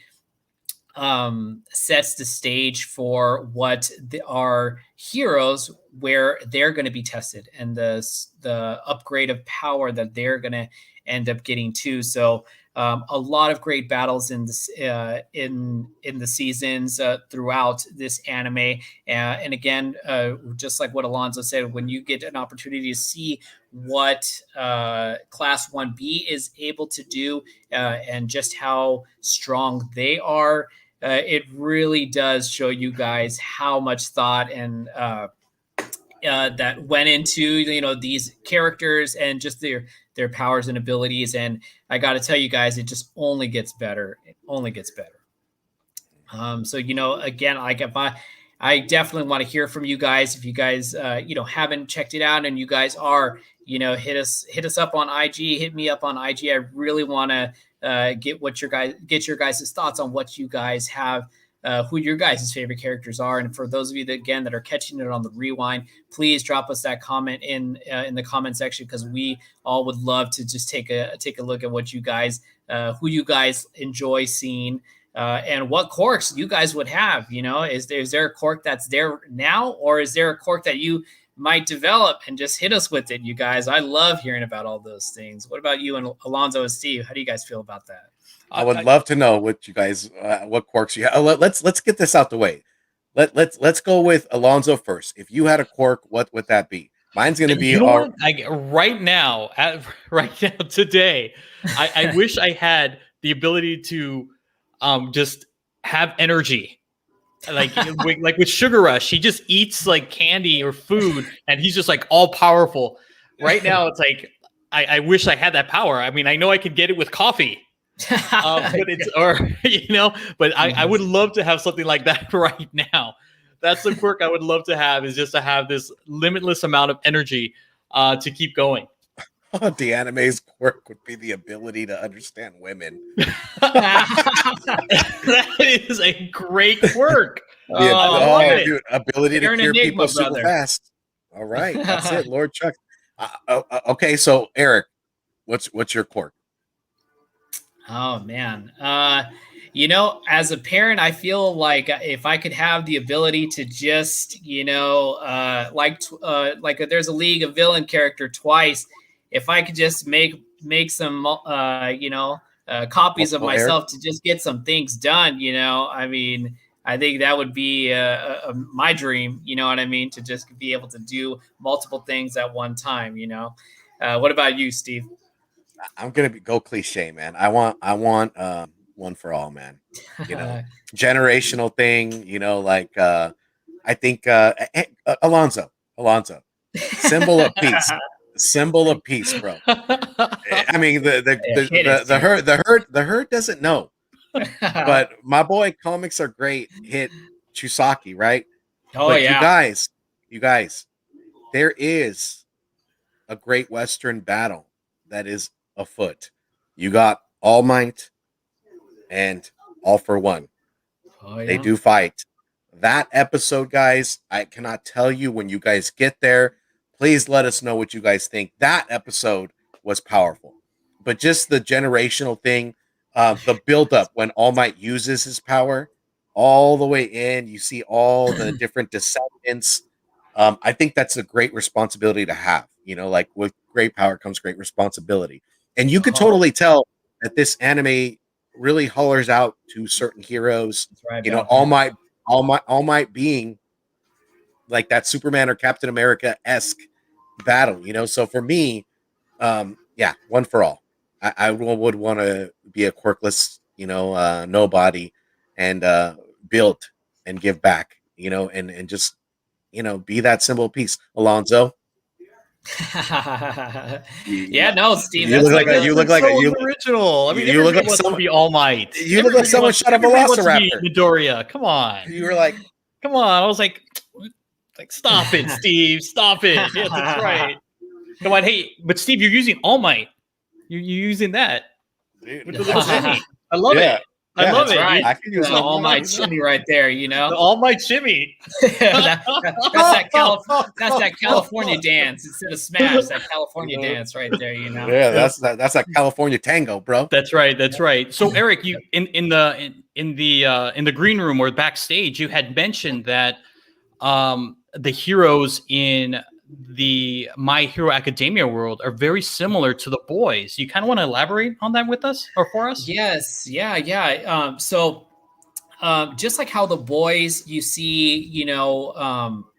sets the stage for what our heroes, where they're going to be tested, and the upgrade of power that they're going to end up getting too. So a lot of great battles in this in the seasons throughout this anime, and again, just like what Alonzo said, when you get an opportunity to see what Class 1B is able to do, and just how strong they are, it really does show you guys how much thought and that went into these characters and just their powers and abilities. And I got to tell you guys, it just only gets better. It only gets better. So again, like if I definitely want to hear from you guys. If you guys haven't checked it out, and you guys are, hit us up on IG, hit me up on IG. I really want to get your guys' thoughts on what you guys have, who your guys' favorite characters are. And for those of you that are catching it on the rewind, please drop us that comment in the comment section, because we all would love to just take a look at what you guys, who you guys enjoy seeing, and what quirks you guys would have. Is there a quirk that's there now, or is there a quirk that you might develop? And just hit us with it, you guys. I love hearing about all those things. What about you and Alonzo and Steve? How do you guys feel about that? I would love to know what you guys, what quirks you have. Let's get this out the way. Let's go with Alonzo first. If you had a quirk, what would that be? Mine's going to be right now today. I wish I had the ability to just have energy. Like with Sugar Rush, he just eats like candy or food, and he's just like all powerful. Right now, it's like I wish I had that power. I mean, I know I could get it with coffee, but I would love to have something like that right now. That's the quirk I would love to have, is just to have this limitless amount of energy to keep going. The anime's quirk would be the ability to understand women. That is a great quirk. Dude, ability to cure people super fast. All right, that's it, Lord Chuck. Okay, so Eric, what's your quirk? Oh man, as a parent, I feel like if I could have the ability to just, like there's a League of Villain character twice. If I could just make some, copies of myself to just get some things done, I mean, I think that would be my dream, you know what I mean? To just be able to do multiple things at one time, What about you, Steve? I'm going to go cliche, man. I want one for all, man. Generational thing, I think Alonzo, symbol of peace. Symbol of peace, bro. I mean, the herd doesn't know, but my boy, comics are great. Hit Chusaki, right? Oh, but yeah, you guys, there is a great Western battle that is afoot. You got All Might and All for One. Oh, yeah. They do fight. That episode, guys, I cannot tell you when you guys get there. Please let us know what you guys think. That episode was powerful. But just the generational thing, the buildup when All Might uses his power all the way in, you see all the different descendants. I think that's a great responsibility to have. Like with great power comes great responsibility. And you could totally tell that this anime really hollers out to certain heroes. Right, All Might being like that Superman or Captain America-esque battle, So for me, one for all. I would want to be a quirkless, nobody, and build and give back, and just be that symbol of peace. Alonzo, Yeah, no, Steve, you that's look like like a, a you look like so a, you original. I mean, you look everybody like wants to someone. be All Might. You look like someone shot a Everybody wants to be velociraptor. Midoriya. Come on. You were like, Come on. I was like, stop it, Steve. Stop it. Yes, that's right. Come on. Hey, but Steve, you're using All Might. You're using that dude, with the little shimmy. I love Yeah. it. I love That's it. right. I can use The All Might shimmy right there, The All Might shimmy. that's that California dance instead of smash. That California dance right there, Yeah, that's a California tango, bro. That's right. That's right. So Eric, you in the green room or backstage, you had mentioned that the heroes in the My Hero Academia world are very similar to the boys. You kind of want to elaborate on that with us or for us? Yes, yeah. Just like how the boys, you see,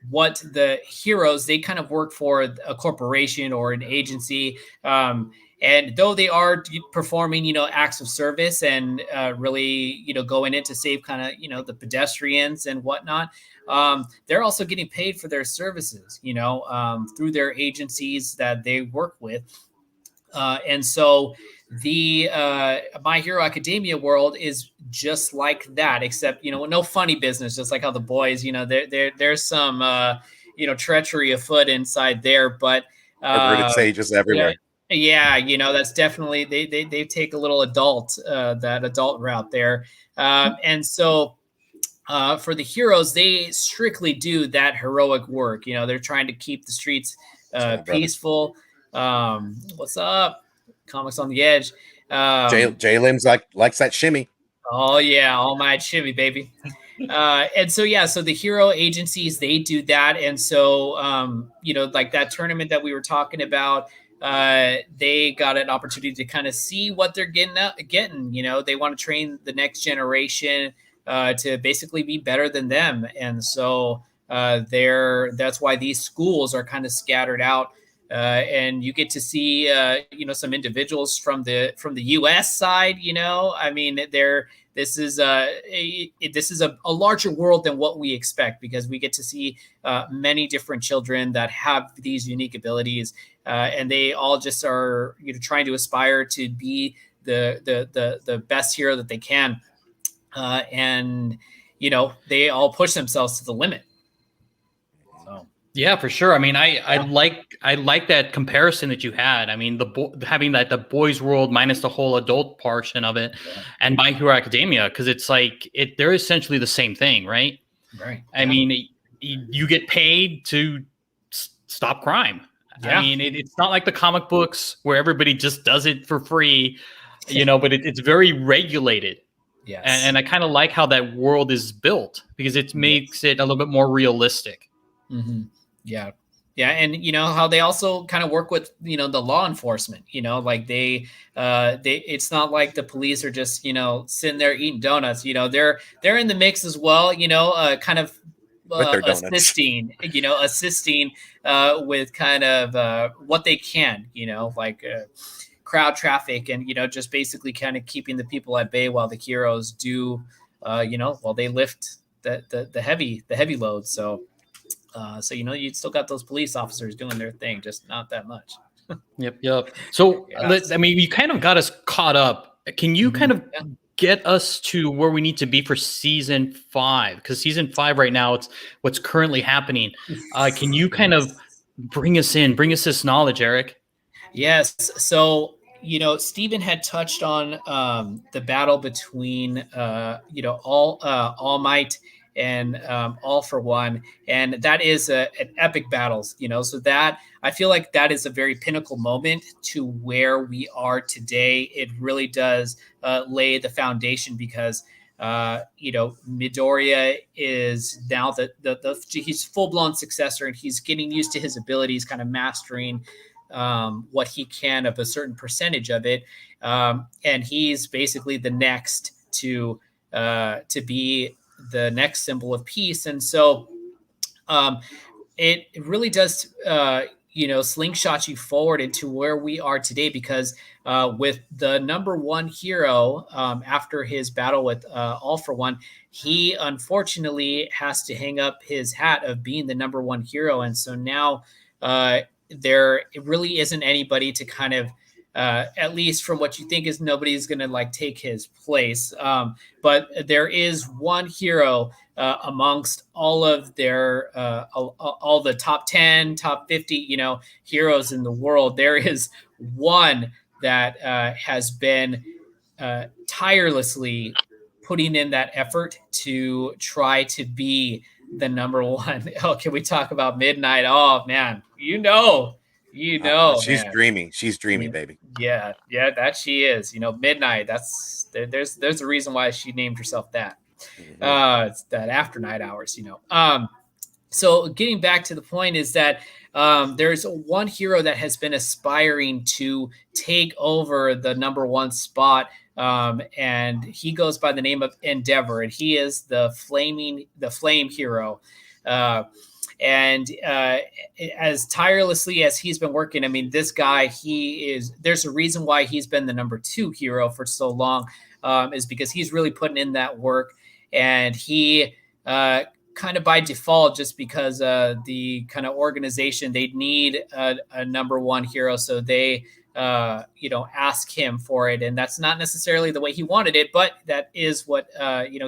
what the heroes, they kind of work for a corporation or an agency. And though they are performing, acts of service and really, going in to save kind of, the pedestrians and whatnot, they're also getting paid for their services, through their agencies that they work with. And so the My Hero Academia world is just like that, except no funny business, just like how the boys, there's some treachery afoot inside there, but Perverted sages everywhere. yeah, that's definitely they take a little that adult route there, and so. For the heroes, they strictly do that heroic work. They're trying to keep the streets peaceful. What's up? Comics on the Edge. Jay Limbs likes that shimmy. Oh yeah, All Might shimmy, baby. And so so the hero agencies, they do that, and so like that tournament that we were talking about, they got an opportunity to kind of see what they're getting. They want to train the next generation to basically be better than them, and so that's why these schools are kind of scattered out. And you get to see, some individuals from the U.S. side. I mean, this is a larger world than what we expect, because we get to see many different children that have these unique abilities, and they all just are trying to aspire to be the best hero that they can, and they all push themselves to the limit. So. Yeah, for sure. I mean, I like that comparison that you had. I mean, having the boys' world minus the whole adult portion of it, and My Hero Academia, because it's like they're essentially the same thing, right? Right. I mean, you get paid to stop crime. Yeah. I mean, it's not like the comic books where everybody just does it for free, but it's very regulated. Yes. And I kind of like how that world is built, because it makes it a little bit more realistic. Mm-hmm. Yeah. And how they also kind of work with, the law enforcement, like they it's not like the police are just, sitting there eating donuts, they're in the mix as well, kind of assisting with kind of what they can, like crowd traffic and, just basically kind of keeping the people at bay while the heroes do, while they lift the heavy load. So you still got those police officers doing their thing, just not that much. Yep. So, I mean, you kind of got us caught up. Can you kind of get us to where we need to be for season 5? Because season 5 right now, it's what's currently happening. Can you kind of bring us this knowledge, Eric? Yes. So, Stephen had touched on the battle between, All Might and All for One, and that is an epic battles. So that I feel like that is a very pinnacle moment to where we are today. It really does lay the foundation, because Midoriya is now he's full-blown successor, and he's getting used to his abilities, kind of mastering what he can of a certain percentage of it, and he's basically the next to be the next symbol of peace. And so it really does slingshot you forward into where we are today, because with the number one hero, after his battle with All For One, he unfortunately has to hang up his hat of being the number one hero. And so now there really isn't anybody to kind of, at least from what you think, is nobody's going to like take his place. But there is one hero amongst all of their all the top 10, top 50, heroes in the world. There is one that has been tirelessly putting in that effort to try to be the number one. Oh, can we talk about Midnight? Oh man, she's man. dreamy. She's dreamy, baby. Yeah, that she is. Midnight. There's a reason why she named herself that. It's that after night hours. So getting back to the point is that there's one hero that has been aspiring to take over the number one spot, and he goes by the name of Endeavor, and he is the flame hero. And as tirelessly as he's been working, I mean, this guy, there's a reason why he's been the number two hero for so long, is because he's really putting in that work. And he kind of by default, just because the kind of organization, they need a number one hero. So they, ask him for it. And that's not necessarily the way he wanted it, but that is what,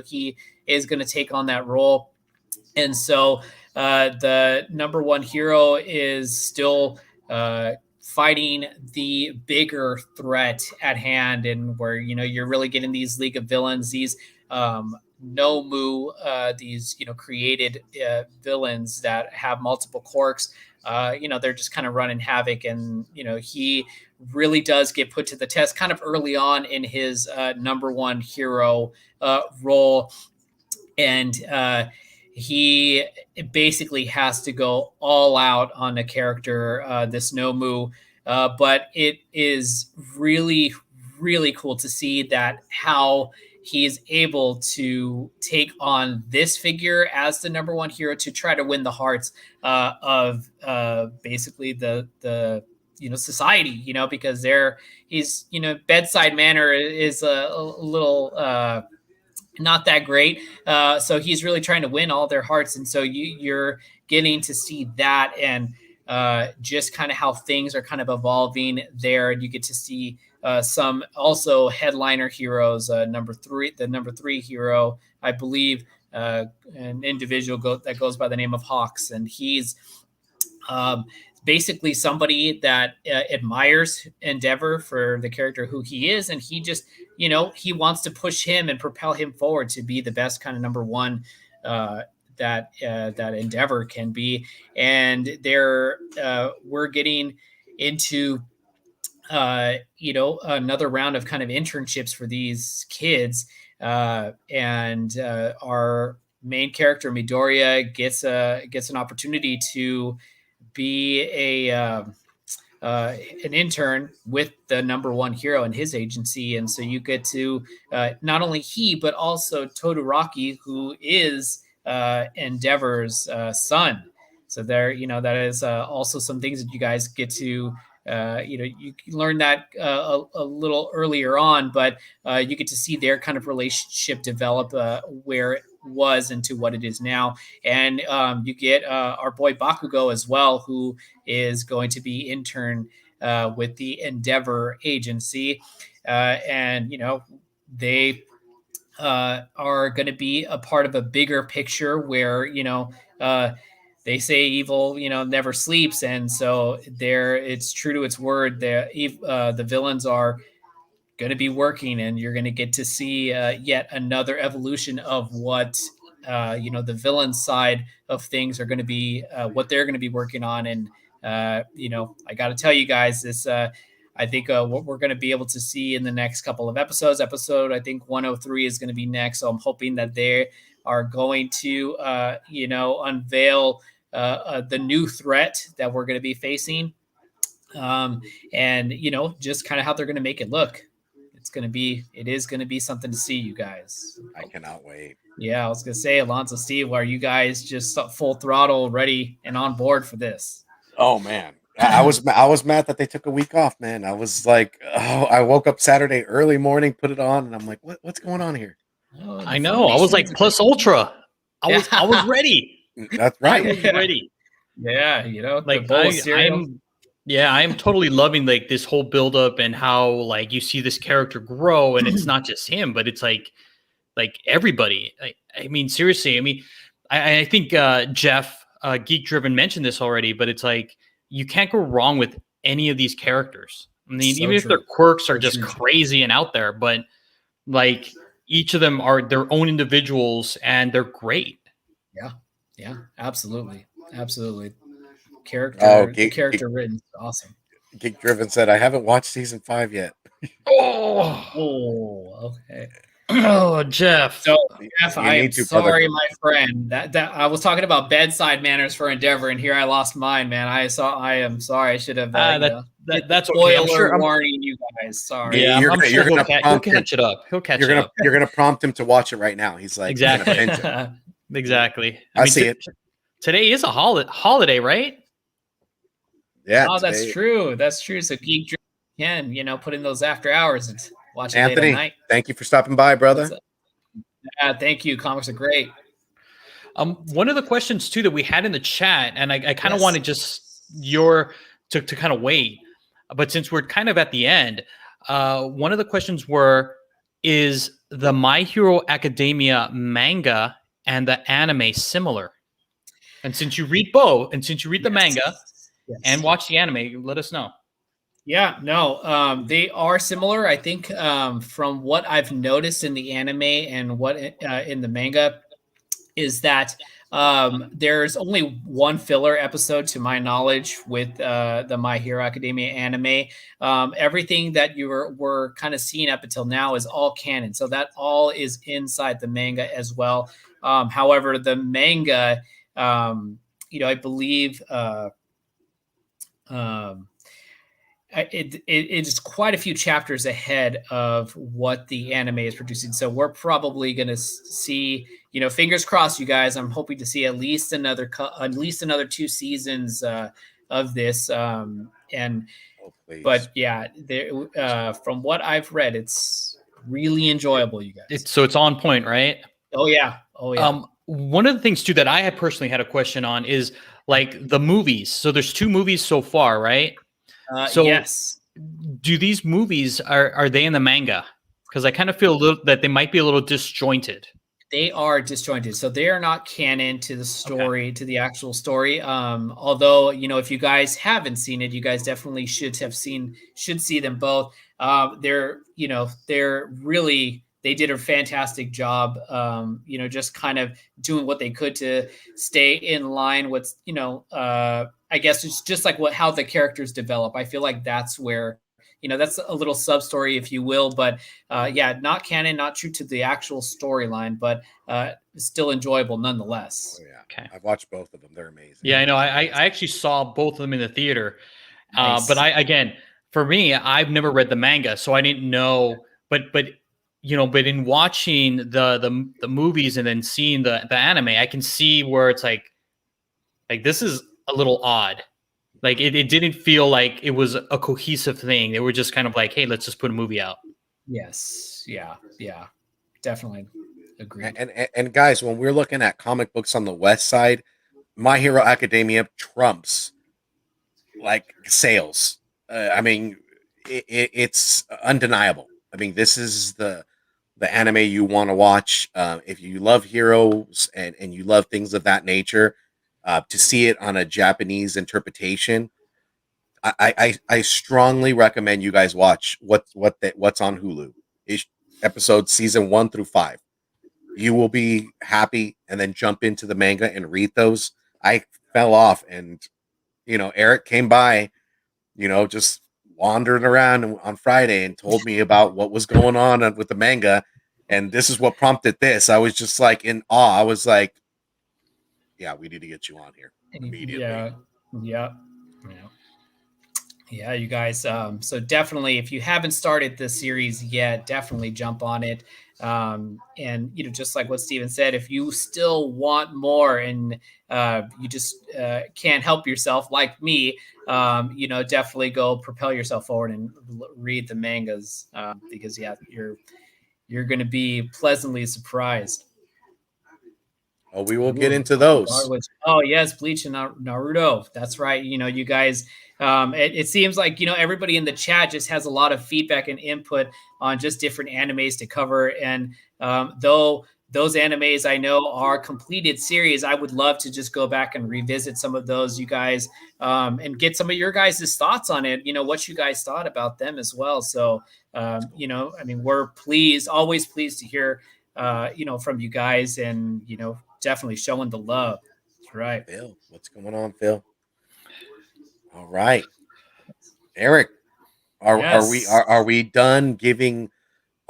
he is going to take on that role. And so the number one hero is still fighting the bigger threat at hand, and where, you're really getting these League of Villains, these Nomu, these, created villains that have multiple quirks. They're just kind of running havoc, and, he really does get put to the test kind of early on in his number one hero role. And he basically has to go all out on a character, this Nomu. But it is really, really cool to see that how he is able to take on this figure as the number one hero to try to win the hearts of basically the society, because he's, bedside manner is a little not that great. So he's really trying to win all their hearts. And so you're getting to see that, and just kind of how things are kind of evolving there. And you get to see some also headliner heroes. The number three hero, I believe, an individual that goes by the name of Hawks. And he's basically somebody that admires Endeavor for the character who he is. And he just, he wants to push him and propel him forward to be the best kind of number one that Endeavor can be. And we're getting into another round of kind of internships for these kids, and our main character Midoriya gets an opportunity to be an intern with the number one hero in his agency. And so you get to not only he, but also Todoroki, who is Endeavor's son. So there, that is also some things that you guys get to, you learn that a little earlier on, but you get to see their kind of relationship develop where it was into what it is now. And you get our boy Bakugo as well, who is going to be intern with the Endeavor agency. And, they are going to be a part of a bigger picture where, they say evil, never sleeps. And so it's true to its word. The villains are going to be working, and you're going to get to see yet another evolution of what, the villain side of things are going to be, what they're going to be working on. And, I got to tell you guys this, I think what we're going to be able to see in the next couple of episodes, I think 103 is going to be next. So I'm hoping that they are going to, unveil the new threat that we're going to be facing, and just kind of how they're going to make it look. It is going to be something to see, you guys. I cannot wait. Yeah, I was going to say, Alonzo, Steve, are you guys just full throttle, ready and on board for this? Oh man, I was mad that they took a week off, man. I was like, oh, I woke up Saturday early morning, put it on, and I'm like, what's going on here? Oh, I know. I was like plus ultra. I was ready. That's I right. was ready. Yeah, you know, the Like bowl of cereal. I'm totally loving like this whole buildup and how like you see this character grow, and it's not just him, but it's like everybody. I mean, seriously. I mean, I think Jeff Geek Driven mentioned this already, but it's like you can't go wrong with any of these characters. I mean, So even if their true. quirks are So just true. crazy and out there, but like each of them are their own individuals and they're great. Yeah, absolutely. Character, Oh, the character written is awesome. Geek Driven said, I haven't watched season 5 yet. Oh, okay. Oh, Jeff. So, Jeff, You I am need to, brother. sorry, my friend. That I was talking about bedside manners for Endeavor, and here I lost mine, man. I am sorry. I should have. That's okay. Spoiler warning, you guys. Sorry. Yeah, I'm sure he'll catch it up. He'll catch it up. You're gonna prompt him to watch it right now. He's like, exactly. Exactly. I mean, see it. Today is a holiday, right? Yeah. Oh, that's true. That's true. So Geek can, put in those after hours and watch it Anthony, late at night. Thank you for stopping by, brother. Yeah, thank you. Comics are great. One of the questions too that we had in the chat, and I kind of wanted just to kind of wait, but since we're kind of at the end, one of the questions is the My Hero Academia manga and the anime similar? And since you read both, and since you read the manga and watch the anime, let us know. Yeah, no, they are similar. I think from what I've noticed in the anime and what in the manga is that there's only one filler episode to my knowledge with the My Hero Academia anime. Everything that you were kind of seeing up until now is all canon. So that all is inside the manga as well. However, the manga, I believe it is quite a few chapters ahead of what the anime is producing. So we're probably going to see, fingers crossed, you guys. I'm hoping to see at least another 2 seasons of this. But yeah, from what I've read, it's really enjoyable, you guys. It's on point, right? Oh yeah. One of the things too that I had personally had a question on is like the movies. So there's 2 movies so far, right? So yes. Do these movies are they in the manga? Because I kind of feel that they might be a little disjointed. They are disjointed, so they are not canon to the story, to the actual story. Although if you guys haven't seen it, you guys definitely should see them both. They did a fantastic job. Just kind of doing what they could to stay in line with I guess it's just like how the characters develop. I feel like that's where, that's a little sub story, if you will, but not canon, not true to the actual storyline, but still enjoyable nonetheless. Oh, yeah. Okay. I've watched both of them. They're amazing. Yeah, I know. I actually saw both of them in the theater. Nice. But for me, I've never read the manga, so I didn't know, but in watching the movies and then seeing the anime, I can see where it's like this is a little odd. Like it didn't feel like it was a cohesive thing. They were just kind of like, hey, let's just put a movie out. Yes. Yeah. Definitely agree. And guys, when we're looking at comic books on the West Side, My Hero Academia trumps like sales. I mean, it's undeniable. I mean, this is the anime you want to watch if you love heroes and you love things of that nature. To see it on a Japanese interpretation, I strongly recommend you guys watch what's on Hulu. Episodes season 1 through 5. You will be happy, and then jump into the manga and read those. I fell off, and Eric came by, just wandering around on Friday and told me about what was going on with the manga, and this is what prompted this. I was just like in awe. I was like, yeah, we need to get you on here immediately. Yeah. Yeah, you guys. So definitely, if you haven't started this series yet, definitely jump on it. And just like what Steven said, if you still want more and you just can't help yourself, like me, definitely go propel yourself forward and read the mangas because yeah, you're going to be pleasantly surprised. Oh, we will get Ooh, into those. oh yes, Bleach and Naruto. That's right. You guys. It seems like everybody in the chat just has a lot of feedback and input on just different animes to cover. And though those animes I know are completed series, I would love to just go back and revisit some of those, you guys, and get some of your guys' thoughts on it. What you guys thought about them as well. So I mean, we're always pleased to hear from you guys, and definitely showing the love. That's right. Phil, what's going on, Phil? All right, Eric, are we done giving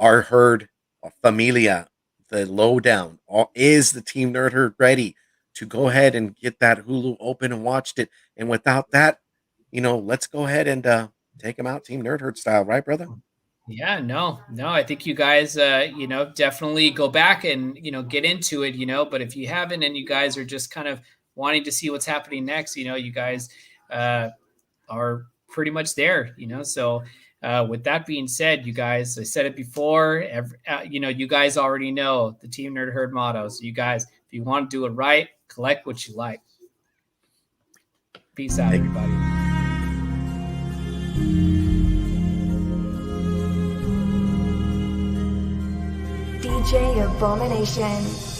our herd, our familia, the lowdown? Is the Team Nerd Herd ready to go ahead and get that Hulu open and watched it? And without that, let's go ahead and take them out Team Nerd Herd style, right, brother? Yeah, no, I think you guys, definitely go back and, get into it, but if you haven't and you guys are just kind of wanting to see what's happening next, you guys are pretty much there, so with that being said, you guys, I said it before, you guys already know the Team Nerd Herd motto. So you guys, if you want to do it right, collect what you like. Peace out, everybody. DJ Abomination.